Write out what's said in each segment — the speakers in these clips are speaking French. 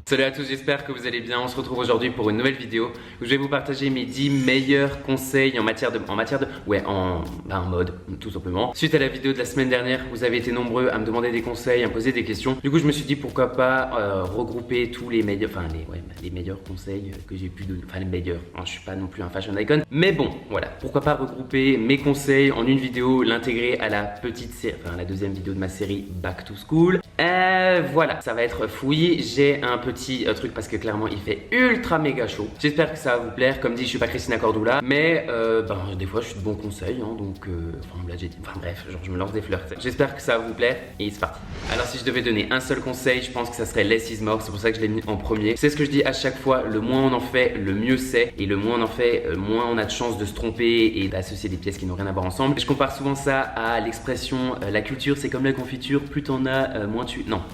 Salut à tous, j'espère que vous allez bien. On se retrouve aujourd'hui pour une nouvelle vidéo où je vais vous partager mes 10 meilleurs conseils en mode, tout simplement. Suite à la vidéo de la semaine dernière, vous avez été nombreux à me demander des conseils, à me poser des questions. Du coup, je me suis dit pourquoi pas regrouper tous les meilleurs, les meilleurs conseils que j'ai pu donner. Enfin, les meilleurs, hein, je suis pas non plus un fashion icon. Mais bon, voilà, pourquoi pas regrouper mes conseils en une vidéo, l'intégrer à la petite série, enfin la deuxième vidéo de ma série Back to School. Voilà, ça va être fouillis. J'ai un petit truc parce que clairement il fait ultra méga chaud. J'espère que ça va vous plaire. Comme dit, je suis pas Christina Cordula, mais des fois je suis de bons conseils, hein, donc là j'ai dit, bref, genre je me lance des fleurs. J'espère que ça va vous plaire et c'est parti. Alors si je devais donner un seul conseil, je pense que ça serait less is more. C'est pour ça que je l'ai mis en premier. C'est ce que je dis à chaque fois, le moins on en fait, le mieux c'est, et le moins on en fait, moins on a de chances de se tromper et d'associer des pièces qui n'ont rien à voir ensemble. Je compare souvent ça à l'expression la culture c'est comme la confiture, plus t'en as,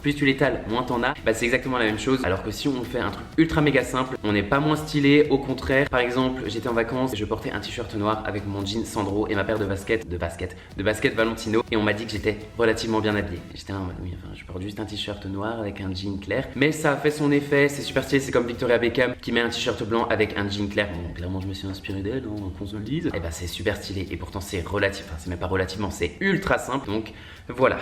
plus tu l'étales, moins t'en as. C'est exactement la même chose. Alors que si on fait un truc ultra méga simple, on n'est pas moins stylé, au contraire. Par exemple, j'étais en vacances, je portais un t-shirt noir avec mon jean Sandro et ma paire de baskets Valentino, et on m'a dit que j'étais relativement bien habillé. J'étais en mode oui, je porte juste un t-shirt noir avec un jean clair, mais ça a fait son effet, c'est super stylé. C'est comme Victoria Beckham qui met un t-shirt blanc avec un jean clair. Bon, clairement je me suis inspiré d'elle, qu'on se le dise. Et c'est super stylé, et pourtant c'est relatif, c'est même pas relativement, c'est ultra simple. Donc voilà.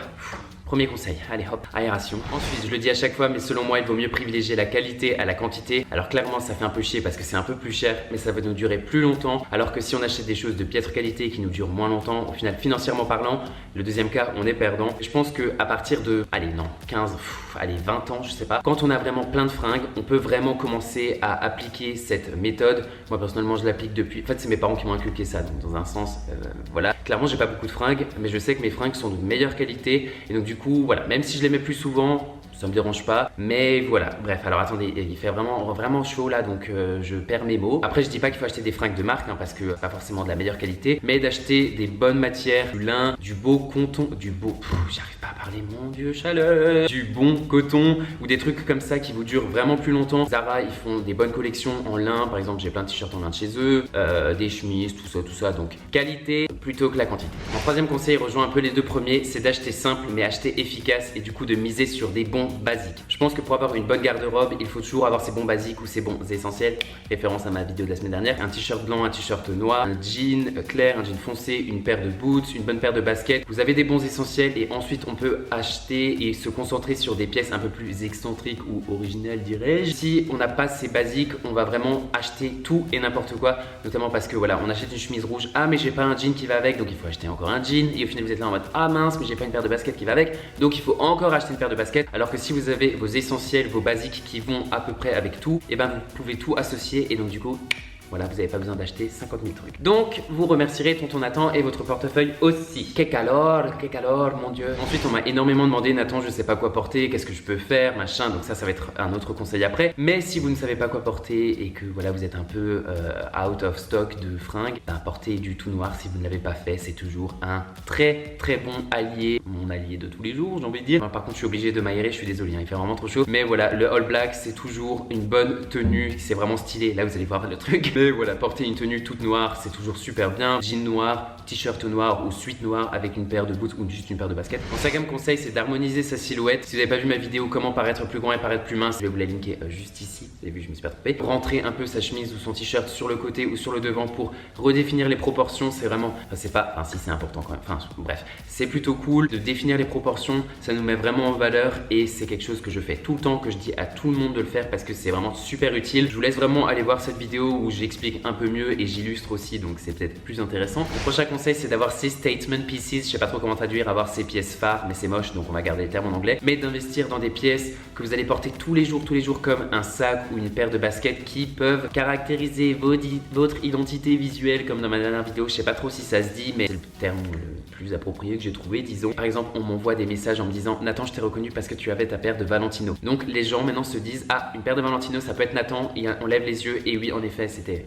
Premier conseil, allez hop, aération. Ensuite, je le dis à chaque fois, mais selon moi, il vaut mieux privilégier la qualité à la quantité. Alors clairement, ça fait un peu chier parce que c'est un peu plus cher, mais ça va nous durer plus longtemps. Alors que si on achète des choses de piètre qualité qui nous durent moins longtemps, au final, financièrement parlant, le deuxième cas, on est perdant. Je pense que à partir de, 20 ans, je sais pas, quand on a vraiment plein de fringues, on peut vraiment commencer à appliquer cette méthode. Moi, personnellement, je l'applique depuis. En fait, c'est mes parents qui m'ont inculqué ça, donc dans un sens, voilà. Clairement, j'ai pas beaucoup de fringues, mais je sais que mes fringues sont de meilleure qualité, et donc du coup, voilà, même si je les mets plus souvent, ça me dérange pas, mais voilà. Bref, alors attendez, il fait vraiment chaud là, donc je perds mes mots. Après, je dis pas qu'il faut acheter des fringues de marque, parce que pas forcément de la meilleure qualité, mais d'acheter des bonnes matières, du lin, du beau coton, j'arrive pas à parler, mon dieu, chaleur, du bon coton ou des trucs comme ça qui vous durent vraiment plus longtemps. Zara, ils font des bonnes collections en lin, par exemple, j'ai plein de t-shirts en lin de chez eux, des chemises, tout ça, donc qualité plutôt que la quantité. Mon troisième conseil rejoint un peu les deux premiers, c'est d'acheter simple mais acheter efficace, et du coup de miser sur des bons basiques. Je pense que pour avoir une bonne garde-robe, il faut toujours avoir ses bons basiques ou ses bons essentiels. Référence à ma vidéo de la semaine dernière. Un t-shirt blanc, un t-shirt noir, un jean clair, un jean foncé, une paire de boots, une bonne paire de baskets. Vous avez des bons essentiels, et ensuite on peut acheter et se concentrer sur des pièces un peu plus excentriques ou originales, dirais-je. Si on n'a pas ces basiques, on va vraiment acheter tout et n'importe quoi, notamment parce que voilà, on achète une chemise rouge, mais j'ai pas un jean qui va avec, donc il faut acheter encore un jean, et au final vous êtes là en mode mince, mais j'ai pas une paire de baskets qui va avec, donc il faut encore acheter une paire de baskets. Alors que si vous avez vos essentiels, vos basiques qui vont à peu près avec tout, vous pouvez tout associer, et donc du coup voilà, vous n'avez pas besoin d'acheter 50 000 trucs. Donc, vous remercierez tonton Nathan et votre portefeuille aussi. Que calor, mon dieu. Ensuite, on m'a énormément demandé, Nathan, je sais pas quoi porter, qu'est-ce que je peux faire, machin. Donc ça va être un autre conseil après. Mais si vous ne savez pas quoi porter et que voilà, vous êtes un peu out of stock de fringues, portez du tout noir si vous ne l'avez pas fait. C'est toujours un très très bon allié. Mon allié de tous les jours, j'ai envie de dire. Par contre, je suis obligé de m'aérer, je suis désolé, il fait vraiment trop chaud. Mais voilà, le all black, c'est toujours une bonne tenue. C'est vraiment stylé. Là, vous allez voir le truc. Mais voilà, porter une tenue toute noire, c'est toujours super bien. Jean noir, t-shirt noir ou suite noire avec une paire de boots ou juste une paire de baskets. Mon cinquième conseil, c'est d'harmoniser sa silhouette. Si vous n'avez pas vu ma vidéo comment paraître plus grand et paraître plus mince, je vais vous la linker juste ici. Vous avez vu, je me suis pas trompé. Rentrer un peu sa chemise ou son t-shirt sur le côté ou sur le devant pour redéfinir les proportions, c'est vraiment, si c'est important quand même. Bref, c'est plutôt cool de définir les proportions. Ça nous met vraiment en valeur, et c'est quelque chose que je fais tout le temps, que je dis à tout le monde de le faire parce que c'est vraiment super utile. Je vous laisse vraiment aller voir cette vidéo où j'explique un peu mieux et j'illustre aussi, donc c'est peut-être plus intéressant. Le prochain conseil, c'est d'avoir ces statement pieces. Je sais pas trop comment traduire, avoir ces pièces phares, mais c'est moche, donc on va garder le terme en anglais. Mais d'investir dans des pièces que vous allez porter tous les jours, comme un sac ou une paire de baskets qui peuvent caractériser votre identité visuelle, comme dans ma dernière vidéo. Je sais pas trop si ça se dit, mais c'est le terme le plus approprié que j'ai trouvé, disons. Par exemple, on m'envoie des messages en me disant Nathan, je t'ai reconnu parce que tu avais ta paire de Valentino. Donc les gens maintenant se disent une paire de Valentino, ça peut être Nathan, et on lève les yeux, et oui, en effet, c'était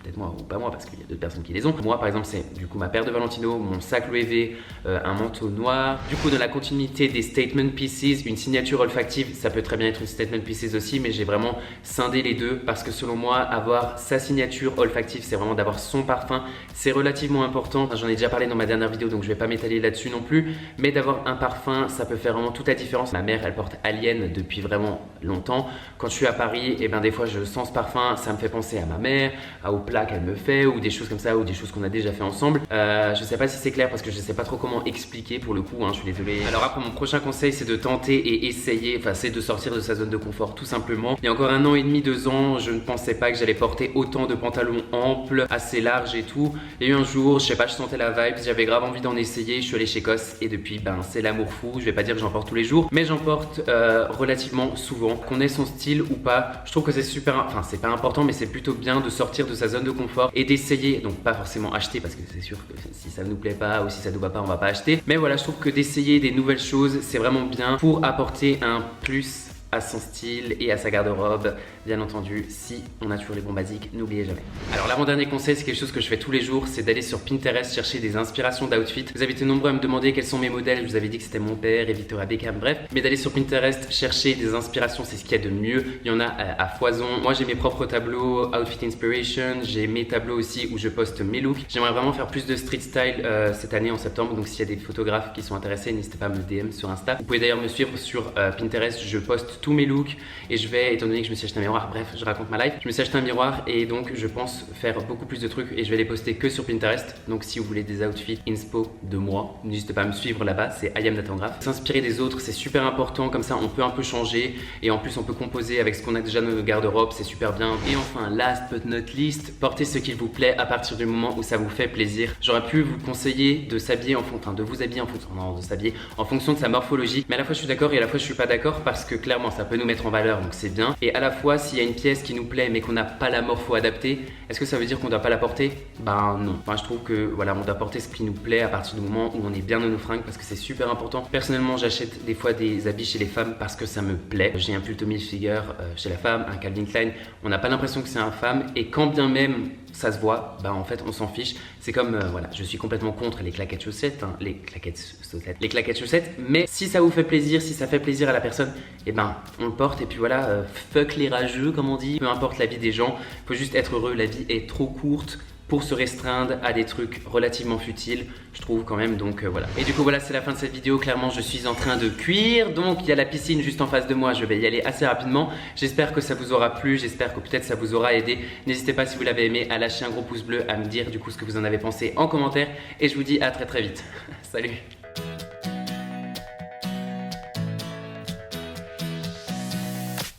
peut-être moi ou pas moi parce qu'il y a d'autres personnes qui les ont. Moi par exemple c'est du coup ma paire de Valentino, mon sac Louis V, un manteau noir. Du coup dans la continuité des statement pieces, une signature olfactive, ça peut très bien être une statement pieces aussi, mais j'ai vraiment scindé les deux parce que selon moi avoir sa signature olfactive c'est vraiment d'avoir son parfum, c'est relativement important. J'en ai déjà parlé dans ma dernière vidéo donc je vais pas m'étaler là-dessus non plus, mais d'avoir un parfum ça peut faire vraiment toute la différence. Ma mère elle porte Alien depuis vraiment longtemps. Quand je suis à Paris, et ben des fois je sens ce parfum, ça me fait penser à ma mère, au plat qu'elle me fait ou des choses comme ça ou des choses qu'on a déjà fait ensemble. Je sais pas si c'est clair parce que je sais pas trop comment expliquer pour le coup, je suis désolé. Alors après mon prochain conseil c'est de tenter et essayer, enfin c'est de sortir de sa zone de confort tout simplement. Il y a encore 1 an et demi, 2 ans, je ne pensais pas que j'allais porter autant de pantalons amples, assez larges et tout. Il y a eu un jour, je sais pas, je sentais la vibe, j'avais grave envie d'en essayer, je suis allé chez COS et depuis ben c'est l'amour fou. Je vais pas dire que j'en porte tous les jours, mais j'en porte relativement souvent. Qu'on ait son style ou pas, je trouve que c'est super, enfin c'est pas important mais c'est plutôt bien de sortir de sa zone de confort et d'essayer, donc pas forcément acheter parce que c'est sûr que si ça nous plaît pas ou si ça nous va pas on va pas acheter, mais voilà je trouve que d'essayer des nouvelles choses c'est vraiment bien pour apporter un plus à son style et à sa garde-robe, bien entendu, si on a toujours les bons basiques, n'oubliez jamais. Alors l'avant-dernier conseil, c'est quelque chose que je fais tous les jours, c'est d'aller sur Pinterest chercher des inspirations d'outfits. Vous avez été nombreux à me demander quels sont mes modèles, je vous avais dit que c'était mon père et Victoria Beckham, bref, mais d'aller sur Pinterest chercher des inspirations, c'est ce qu'il y a de mieux, il y en a à foison. Moi j'ai mes propres tableaux, Outfit Inspiration, j'ai mes tableaux aussi où je poste mes looks. J'aimerais vraiment faire plus de street style cette année en septembre, donc s'il y a des photographes qui sont intéressés, n'hésitez pas à me DM sur Insta. Vous pouvez d'ailleurs me suivre sur Pinterest, je poste tous mes looks et je vais, étant donné que je me suis acheté un miroir, bref je raconte ma life, je me suis acheté un miroir et donc je pense faire beaucoup plus de trucs et je vais les poster que sur Pinterest. Donc si vous voulez des outfits inspo de moi, n'hésitez pas à me suivre là-bas, c'est IamNathanGraph. S'inspirer des autres c'est super important, comme ça on peut un peu changer et en plus on peut composer avec ce qu'on a déjà dans notre garde-robe, c'est super bien. Et enfin last but not least, portez ce qu'il vous plaît à partir du moment où ça vous fait plaisir. J'aurais pu vous conseiller de s'habiller de vous habiller en fonction, non, de s'habiller en fonction de sa morphologie, mais à la fois je suis d'accord et à la fois je suis pas d'accord parce que clairement ça peut nous mettre en valeur donc c'est bien. Et à la fois s'il y a une pièce qui nous plaît mais qu'on n'a pas la morpho adaptée, est-ce que ça veut dire qu'on doit pas la porter? Ben non. Enfin je trouve que voilà, on doit porter ce qui nous plaît à partir du moment où on est bien dans nos fringues parce que c'est super important. Personnellement j'achète des fois des habits chez les femmes parce que ça me plaît. J'ai un pull Tommy Hilfiger chez la femme, un Calvin Klein, on n'a pas l'impression que c'est un femme et quand bien même ça se voit, bah en fait on s'en fiche. C'est comme voilà, je suis complètement contre les claquettes chaussettes, les claquettes chaussettes, mais si ça vous fait plaisir, si ça fait plaisir à la personne, et ben on le porte et puis voilà, fuck les rageux comme on dit, peu importe la vie des gens, faut juste être heureux, la vie est trop courte pour se restreindre à des trucs relativement futiles, je trouve quand même, donc voilà. Et du coup voilà, c'est la fin de cette vidéo, clairement je suis en train de cuire, donc il y a la piscine juste en face de moi, je vais y aller assez rapidement. J'espère que ça vous aura plu, j'espère que peut-être ça vous aura aidé. N'hésitez pas si vous l'avez aimé à lâcher un gros pouce bleu, à me dire du coup ce que vous en avez pensé en commentaire, et je vous dis à très vite. Salut!